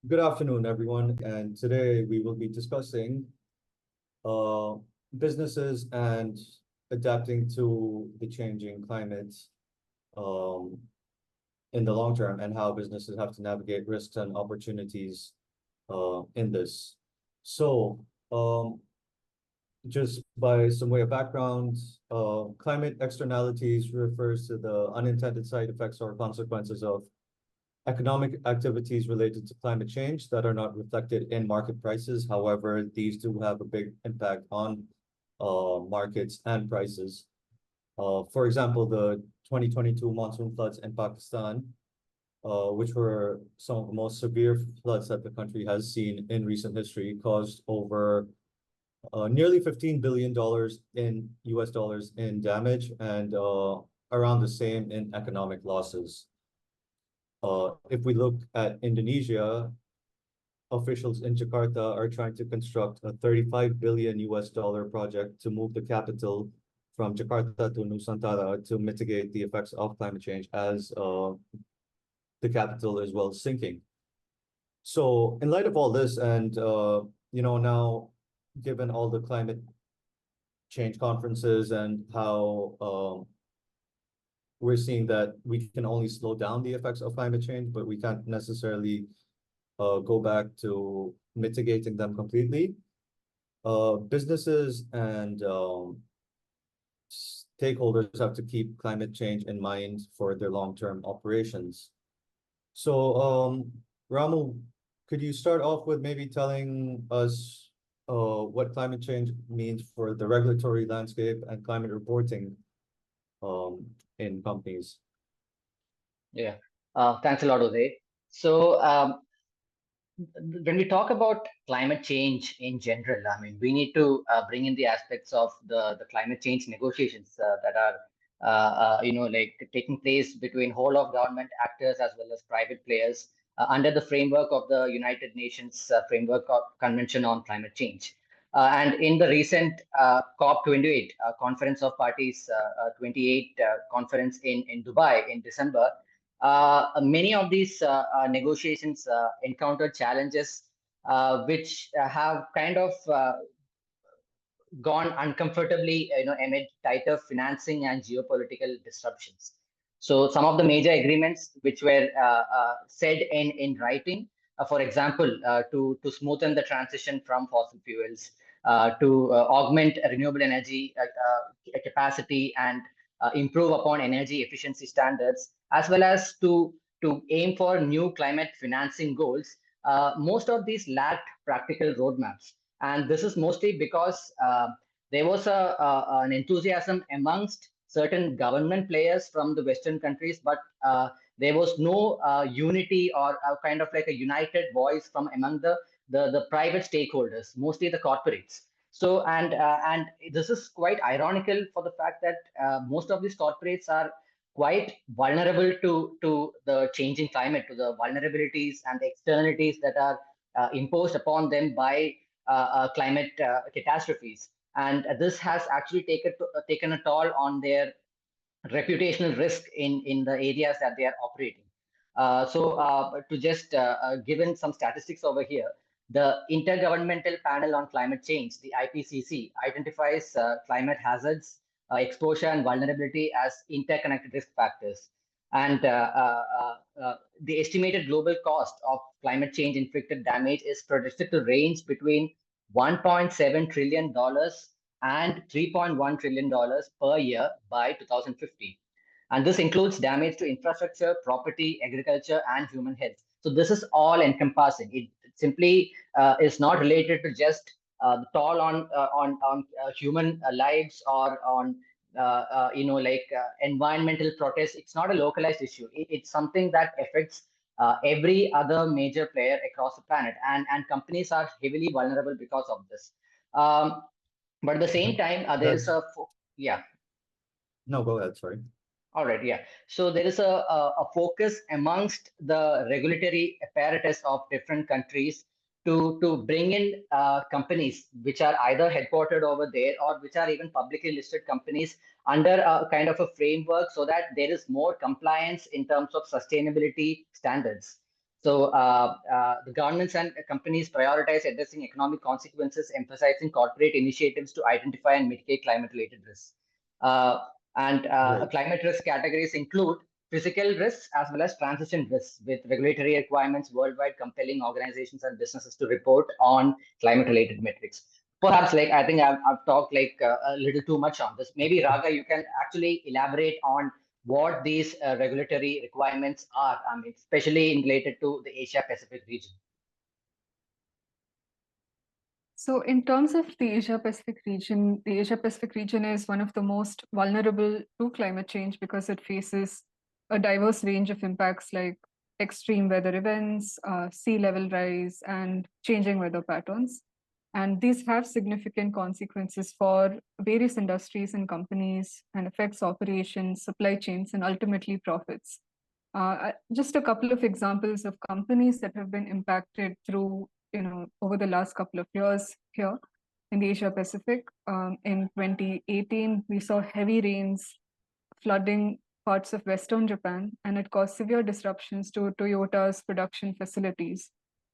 Good afternoon, everyone. And today we will be discussing uh, businesses and adapting to the changing climate um, in the long term and how businesses have to navigate risks and opportunities in this. So, just by some way of background, climate externalities refers to the unintended side effects or consequences of economic activities related to climate change that are not reflected in market prices. However, these do have a big impact on markets and prices. For example, the 2022 monsoon floods in Pakistan, which were some of the most severe floods that the country has seen in recent history, caused over nearly $15 billion in US dollars in damage and around the same in economic losses. If we look at Indonesia, officials in Jakarta are trying to construct a 35 billion US dollar project to move the capital from Jakarta to Nusantara to mitigate the effects of climate change as the capital is well sinking. So in light of all this and now given all the climate change conferences and how we're seeing that we can only slow down the effects of climate change, but we can't necessarily go back to mitigating them completely. Businesses and stakeholders have to keep climate change in mind for their long-term operations. So, Ramu, could you start off with maybe telling us what climate change means for the regulatory landscape and climate reporting in companies? Yeah, thanks a lot, Uday. So, when we talk about climate change in general, I mean, we need to bring in the aspects of the climate change negotiations that are, like taking place between whole of government actors as well as private players under the framework of the United Nations Framework of Convention on Climate Change. And in the recent COP28 Conference of Parties 28 conference in Dubai in December, many of these negotiations encountered challenges which have kind of gone uncomfortably, amid tighter financing and geopolitical disruptions. So some of the major agreements which were said in writing, for example, to smoothen the transition from fossil fuels, to augment renewable energy capacity and improve upon energy efficiency standards, as well as to aim for new climate financing goals. Most of these lacked practical roadmaps. And this is mostly because there was an enthusiasm amongst certain government players from the Western countries, but there was no unity or kind of like a united voice from among the private stakeholders, mostly the corporates. So, and this is quite ironical for the fact that most of these corporates are quite vulnerable to the changing climate, to the vulnerabilities and the externalities that are imposed upon them by climate catastrophes. And this has actually taken a toll on their reputational risk in the areas that they are operating. To just given some statistics over here, the Intergovernmental Panel on Climate Change, the IPCC, identifies climate hazards, exposure, and vulnerability as interconnected risk factors. And the estimated global cost of climate change inflicted damage is projected to range between $1.7 trillion and $3.1 trillion per year by 2050. And this includes damage to infrastructure, property, agriculture, and human health. So this is all encompassing. It simply is not related to just the toll on human lives or on environmental protests. It's not a localized issue. It's something that affects every other major player across the planet, and companies are heavily vulnerable because of this. But at the same time, there is yeah. No, go ahead. Sorry. All right, yeah. So there is a focus amongst the regulatory apparatus of different countries to bring in companies which are either headquartered over there or which are even publicly listed companies under a kind of a framework so that there is more compliance in terms of sustainability standards. So the governments and companies prioritize addressing economic consequences, emphasizing corporate initiatives to identify and mitigate climate-related risks. Right. Climate risk categories include physical risks as well as transition risks, with regulatory requirements worldwide compelling organizations and businesses to report on climate-related metrics. Perhaps, like I think I've talked like a little too much on this. Maybe Raga, you can actually elaborate on what these regulatory requirements are, I mean, especially related to the Asia Pacific region. So in terms of the Asia Pacific region is one of the most vulnerable to climate change because it faces a diverse range of impacts like extreme weather events, sea level rise, and changing weather patterns. And these have significant consequences for various industries and companies and affects operations, supply chains, and ultimately profits. Just a couple of examples of companies that have been impacted through, over the last couple of years here in the Asia Pacific. In 2018, we saw heavy rains flooding parts of Western Japan, and it caused severe disruptions to Toyota's production facilities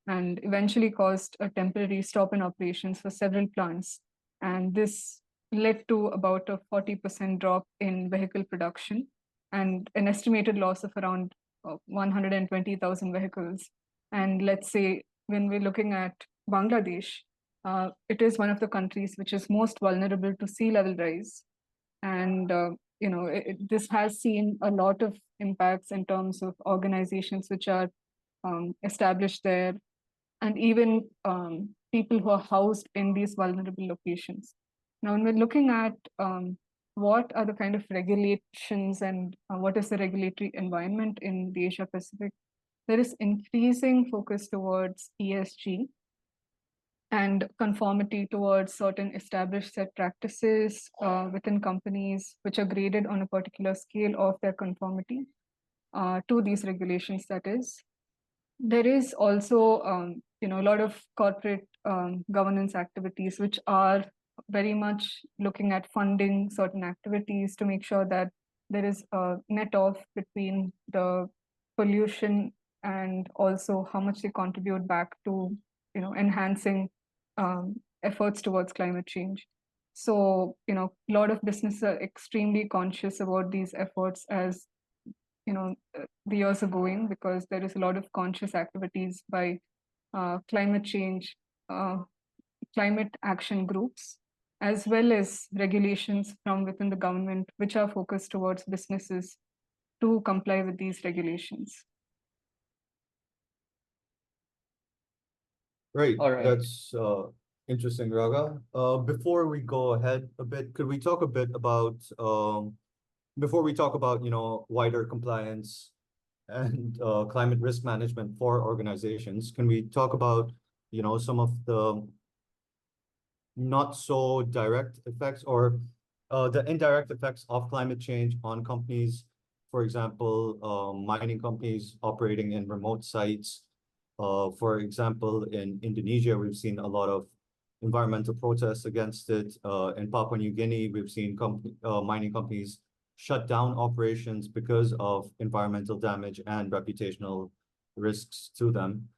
and eventually caused a temporary stop in operations for several plants. And this led to about a 40% drop in vehicle production and an estimated loss of around 120,000 vehicles. And let's say when we're looking at Bangladesh, it is one of the countries which is most vulnerable to sea level rise. And this has seen a lot of impacts in terms of organizations which are established there, and even people who are housed in these vulnerable locations. Now, when we're looking at what are the kind of regulations and what is the regulatory environment in the Asia Pacific, there is increasing focus towards ESG and conformity towards certain established set practices within companies, which are graded on a particular scale of their conformity to these regulations. That is, there is also a lot of corporate governance activities which are very much looking at funding certain activities to make sure that there is a net off between the pollution and also how much they contribute back to enhancing efforts towards climate change. So a lot of businesses are extremely conscious about these efforts as the years are going, because there is a lot of conscious activities by climate change, climate action groups, as well as regulations from within the government, which are focused towards businesses to comply with these regulations. Right. All right. That's interesting, Raga. Before we go ahead a bit, could we talk a bit about before we talk about wider compliance and climate risk management for organizations, can we talk about some of the not so direct effects or the indirect effects of climate change on companies? For example, mining companies operating in remote sites. For example, in Indonesia, we've seen a lot of environmental protests against it. In Papua New Guinea, we've seen mining companies shut down operations because of environmental damage and reputational risks to them.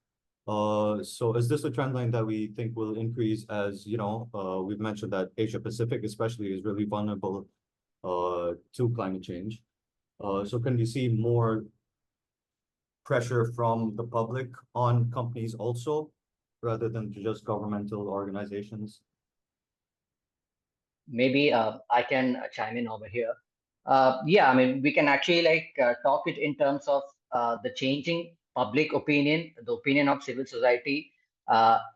So is this a trend line that we think will increase as, we've mentioned that Asia Pacific especially is really vulnerable to climate change. So can we see more pressure from the public on companies also, rather than just governmental organizations? Maybe I can chime in over here. Yeah, I mean, we can actually talk it in terms of the changing public opinion, the opinion of civil society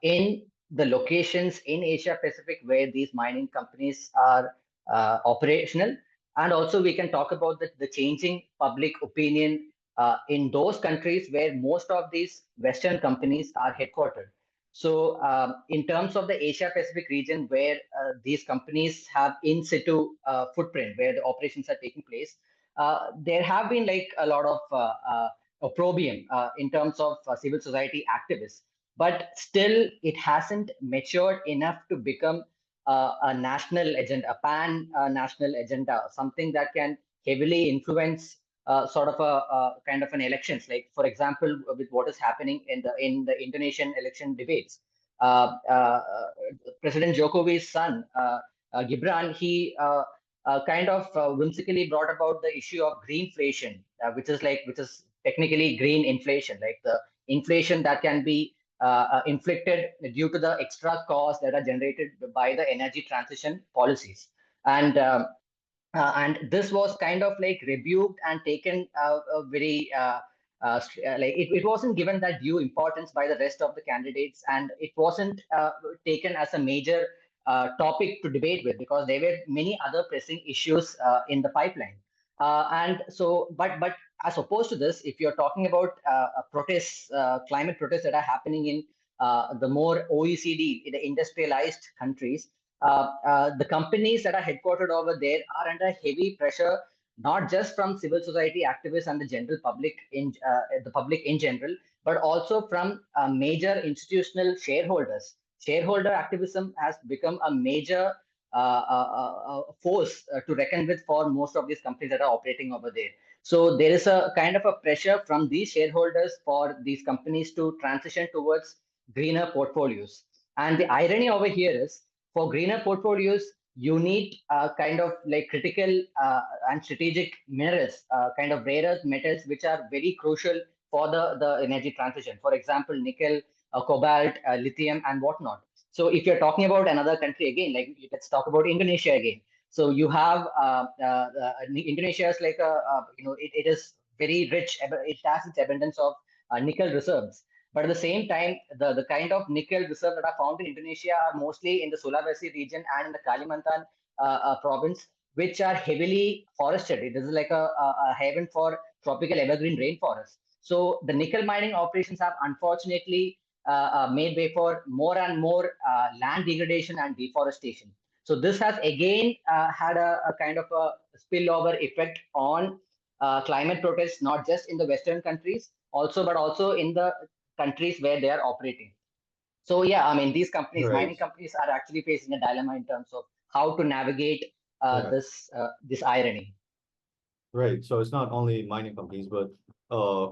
in the locations in Asia Pacific where these mining companies are operational. And also we can talk about the changing public opinion in those countries where most of these Western companies are headquartered. So in terms of the Asia Pacific region where these companies have in situ footprint, where the operations are taking place, there have been like a lot of opprobrium in terms of civil society activists, but still it hasn't matured enough to become a national agenda, a pan-national agenda, something that can heavily influence sort of a kind of an elections. Like for example, with what is happening in the Indonesian election debates, President Jokowi's son Gibran, he kind of whimsically brought about the issue of greenflation, which is technically green inflation, like the inflation that can be inflicted due to the extra costs that are generated by the energy transition policies. And this was kind of like rebuked and taken very like it wasn't given that due importance by the rest of the candidates, and it wasn't taken as a major topic to debate with, because there were many other pressing issues in the pipeline. And so, but as opposed to this, if you're talking about protests, climate protests that are happening in the more OECD, the industrialized countries, the companies that are headquartered over there are under heavy pressure, not just from civil society activists and the general public in general, but also from major institutional shareholders. Shareholder activism has become a major force to reckon with for most of these companies that are operating over there. So there is a kind of a pressure from these shareholders for these companies to transition towards greener portfolios. And the irony over here is, for greener portfolios, you need kind of like critical and strategic minerals, kind of rare earth metals, which are very crucial for the energy transition. For example, nickel, cobalt, lithium, and whatnot. So if you're talking about another country again, like let's talk about Indonesia again. So you have Indonesia is like it is very rich. It has its abundance of nickel reserves. But at the same time, the kind of nickel reserves that are found in Indonesia are mostly in the Sulawesi region and in the Kalimantan province, which are heavily forested. This is like a haven for tropical evergreen rainforests. So the nickel mining operations have unfortunately made way for more and more land degradation and deforestation. So this has again had a kind of a spillover effect on climate protests, not just in the Western countries, but also in the countries where they are operating. So yeah, I mean, these companies, Right. mining companies, are actually facing a dilemma in terms of how to navigate Yeah. this irony. Right. So it's not only mining companies, but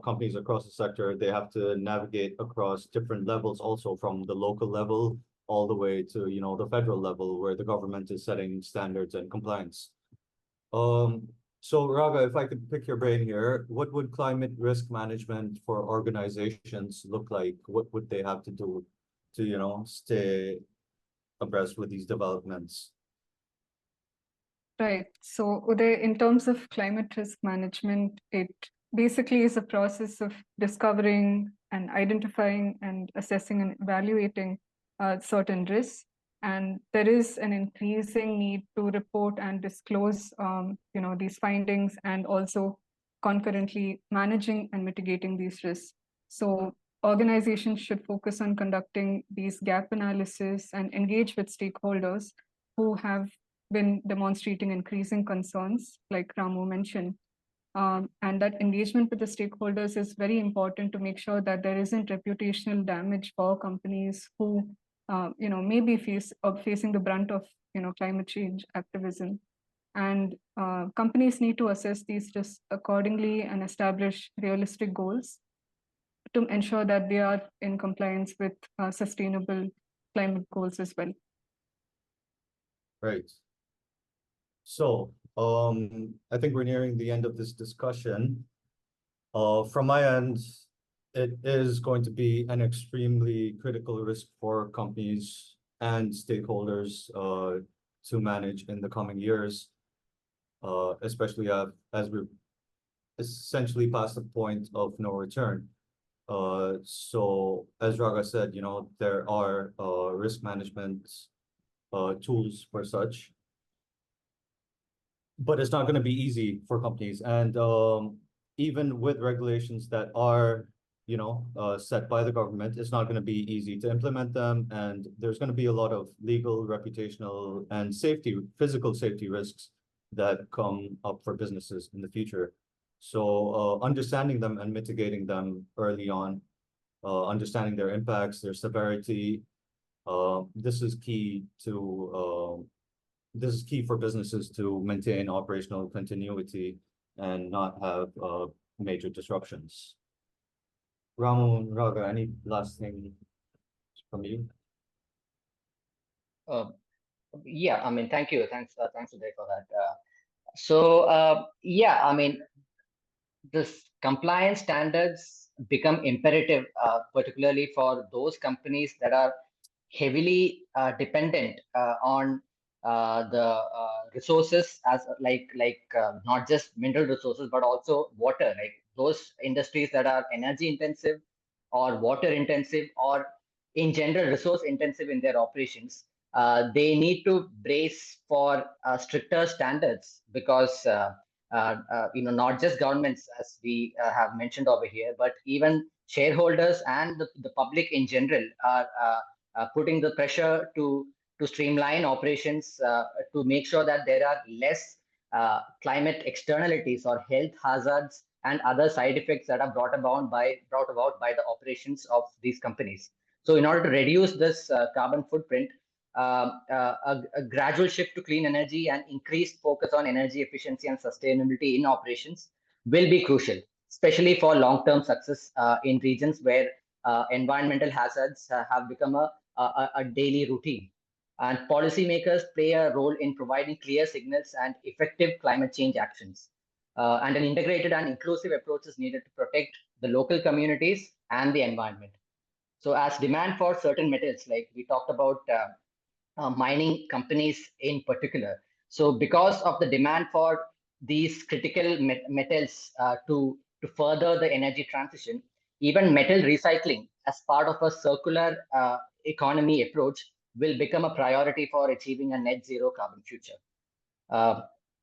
companies across the sector, they have to navigate across different levels, also from the local level all the way to, you know, the federal level, where the government is setting standards and compliance. So Raga, if I could pick your brain here, what would climate risk management for organizations look like? What would they have to do to, you know, stay abreast with these developments? Right. So Uday, in terms of climate risk management, it basically is a process of discovering and identifying and assessing and evaluating certain risks. And there is an increasing need to report and disclose, these findings, and also concurrently managing and mitigating these risks. So organizations should focus on conducting these gap analysis and engage with stakeholders who have been demonstrating increasing concerns, like Ramu mentioned. And that engagement with the stakeholders is very important to make sure that there isn't reputational damage for companies who may be facing the brunt of climate change activism. And companies need to assess these risks accordingly and establish realistic goals to ensure that they are in compliance with sustainable climate goals as well. Right. So I think we're nearing the end of this discussion. From my end, it is going to be an extremely critical risk for companies and stakeholders to manage in the coming years, especially as we're essentially past the point of no return. So as Raga said, you know, there are risk management tools for such, but it's not going to be easy for companies. And even with regulations that are, you know, set by the government, it's not going to be easy to implement them. And there's going to be a lot of legal, reputational, and physical safety risks that come up for businesses in the future. So understanding them and mitigating them early on, understanding their impacts, their severity, this is key for businesses to maintain operational continuity and not have major disruptions. Ramu and Raga, any last thing from you? Yeah, I mean, thank you. Thanks, Uday, for that. Yeah, I mean, this compliance standards become imperative, particularly for those companies that are heavily dependent on the resources, as not just mineral resources but also water, like those industries that are energy intensive or water intensive or in general resource intensive in their operations. They need to brace for stricter standards, because not just governments, as we have mentioned over here, but even shareholders and the public in general are putting the pressure to streamline operations, to make sure that there are less climate externalities or health hazards and other side effects that are brought about by the operations of these companies. So in order to reduce this carbon footprint, a gradual shift to clean energy and increased focus on energy efficiency and sustainability in operations will be crucial, especially for long-term success in regions where environmental hazards have become a daily routine. And policymakers play a role in providing clear signals and effective climate change actions. And an integrated and inclusive approach is needed to protect the local communities and the environment. So as demand for certain metals, like we talked about mining companies in particular. So because of the demand for these critical metals to further the energy transition, even metal recycling as part of a circular economy approach will become a priority for achieving a net zero carbon future.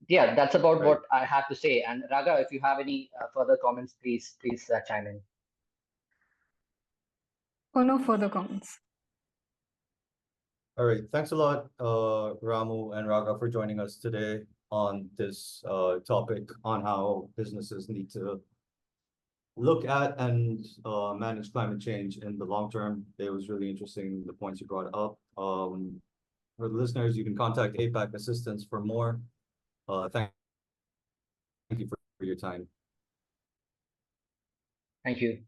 Yeah, that's about Right. what I have to say. And Raga, if you have any further comments, please chime in. Oh, no further comments. All right, thanks a lot, Ramu and Raga, for joining us today on this topic on how businesses need to look at and manage climate change in the long term. It was really interesting, the points you brought up. For the listeners, you can contact APAC Assistance for more. Thank you for your time. Thank you.